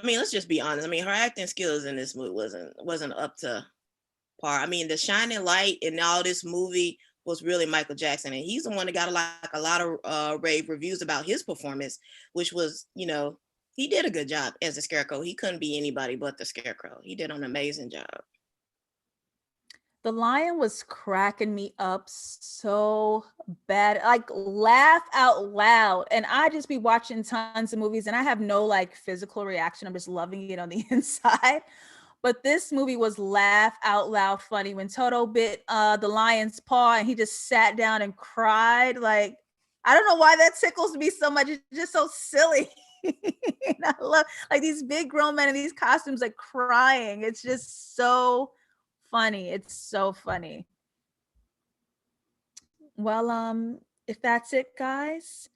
mean, let's just be honest. I mean, her acting skills in this movie wasn't up to par. I mean, the shining light in all this movie was really Michael Jackson, and he's the one that got a lot of rave reviews about his performance, which was, he did a good job as a Scarecrow. He couldn't be anybody but the Scarecrow. He did an amazing job. The Lion was cracking me up so bad, like laugh out loud. And I just be watching tons of movies and I have no like physical reaction. I'm just loving it on the inside. But this movie was laugh out loud funny when Toto bit the lion's paw and he just sat down and cried. Like, I don't know why that tickles me so much. It's just so silly. And I love like these big grown men in these costumes like crying. It's just so funny. It's so funny. Well, if that's it, guys,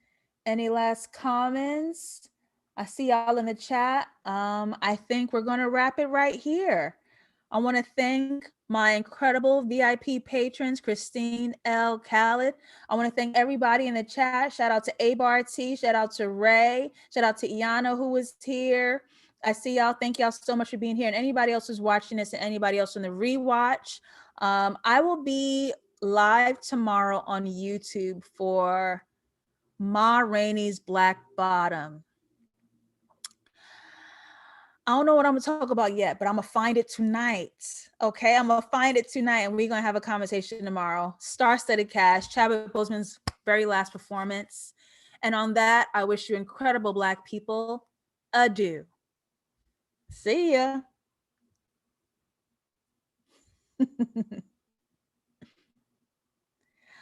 any last comments? I see y'all in the chat. I think we're gonna wrap it right here. I want to thank my incredible VIP patrons, Christine L. Khaled. I want to thank everybody in the chat. Shout out to Abar T. Shout out to Ray. Shout out to Iana who was here. I see y'all. Thank y'all so much for being here. And anybody else who's watching this and anybody else on the rewatch. I will be live tomorrow on YouTube for Ma Rainey's Black Bottom. I don't know what I'm gonna talk about yet, but I'm gonna find it tonight. Okay, I'm gonna find it tonight, and we're gonna have a conversation tomorrow. Star-studded cast, Chadwick Boseman's very last performance, and on that, I wish you incredible Black people adieu. See ya.